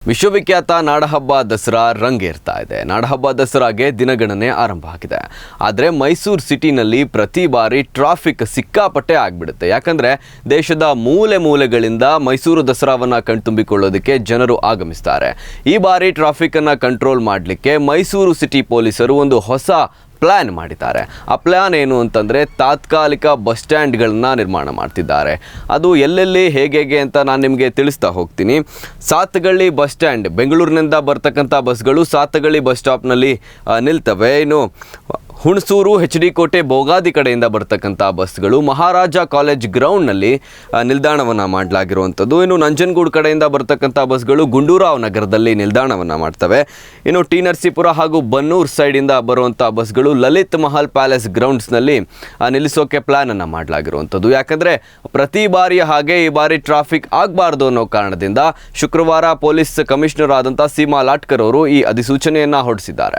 ವಿಶ್ವವಿಖ್ಯಾತ ನಾಡಹಬ್ಬ ದಸರಾ ರಂಗೇರ್ತಾ ಇದೆ. ನಾಡಹಬ್ಬ ದಸರಾಗೆ ದಿನಗಣನೆ ಆರಂಭ ಆಗಿದೆ. ಆದರೆ ಮೈಸೂರು ಸಿಟಿನಲ್ಲಿ ಪ್ರತಿ ಬಾರಿ ಟ್ರಾಫಿಕ್ ಸಿಕ್ಕಾಪಟ್ಟೆ ಆಗಿಬಿಡುತ್ತೆ. ಯಾಕಂದರೆ ದೇಶದ ಮೂಲೆ ಮೂಲೆಗಳಿಂದ ಮೈಸೂರು ದಸರಾವನ್ನು ಕಣ್ತುಂಬಿಕೊಳ್ಳೋದಕ್ಕೆ ಜನರು ಆಗಮಿಸ್ತಾರೆ. ಈ ಬಾರಿ ಟ್ರಾಫಿಕನ್ನು ಕಂಟ್ರೋಲ್ ಮಾಡಲಿಕ್ಕೆ ಮೈಸೂರು ಸಿಟಿ ಪೊಲೀಸರು ಒಂದು ಹೊಸ ಪ್ಲ್ಯಾನ್ ಮಾಡಿದ್ದಾರೆ. ಆ ಪ್ಲ್ಯಾನ್ ಏನು ಅಂತಂದರೆ ತಾತ್ಕಾಲಿಕ ಬಸ್ ಸ್ಟ್ಯಾಂಡ್ಗಳನ್ನ ನಿರ್ಮಾಣ ಮಾಡ್ತಿದ್ದಾರೆ. ಅದು ಎಲ್ಲೆಲ್ಲಿ ಹೇಗೆ ಅಂತ ನಾನು ನಿಮಗೆ ತಿಳಿಸ್ತಾ ಹೋಗ್ತೀನಿ. ಸಾತಗಳ್ಳಿ ಬಸ್ ಸ್ಟ್ಯಾಂಡ್, ಬೆಂಗಳೂರಿನಿಂದ ಬರ್ತಕ್ಕಂಥ ಬಸ್ಗಳು ಸಾತಗಳ್ಳಿ ಬಸ್ ಸ್ಟಾಪ್ನಲ್ಲಿ ನಿಲ್ತವೆ. ಇನ್ನು ಹುಣಸೂರು, HD ಕೋಟೆ, ಬೋಗಾದಿ ಕಡೆಯಿಂದ ಬರ್ತಕ್ಕಂಥ ಬಸ್ಗಳು ಮಹಾರಾಜ ಕಾಲೇಜ್ ಗ್ರೌಂಡ್ನಲ್ಲಿ ನಿಲ್ದಾಣವನ್ನು ಮಾಡಲಾಗಿರುವಂಥದ್ದು. ಇನ್ನು ನಂಜನಗೂಡು ಕಡೆಯಿಂದ ಬರ್ತಕ್ಕಂಥ ಬಸ್ಗಳು ಗುಂಡೂರಾವ್ ನಗರದಲ್ಲಿ ನಿಲ್ದಾಣವನ್ನು ಮಾಡ್ತವೆ. ಇನ್ನು ಟಿ ನರಸೀಪುರ ಹಾಗೂ ಬನ್ನೂರು ಸೈಡಿಂದ ಬರುವಂಥ ಬಸ್ಗಳು ಲಲಿತ್ ಮಹಲ್ ಪ್ಯಾಲೇಸ್ ಗ್ರೌಂಡ್ಸ್ನಲ್ಲಿ ನಿಲ್ಲಿಸೋಕೆ ಪ್ಲ್ಯಾನನ್ನು ಮಾಡಲಾಗಿರುವಂಥದ್ದು. ಯಾಕಂದರೆ ಪ್ರತಿ ಬಾರಿಯ ಹಾಗೆ ಈ ಬಾರಿ ಟ್ರಾಫಿಕ್ ಆಗಬಾರ್ದು ಅನ್ನೋ ಕಾರಣದಿಂದ ಶುಕ್ರವಾರ ಪೊಲೀಸ್ ಕಮಿಷನರ್ ಆದಂಥ ಸೀಮಾ ಲಾಟ್ಕರ್ ಅವರು ಈ ಅಧಿಸೂಚನೆಯನ್ನು ಹೊರಡಿಸಿದ್ದಾರೆ.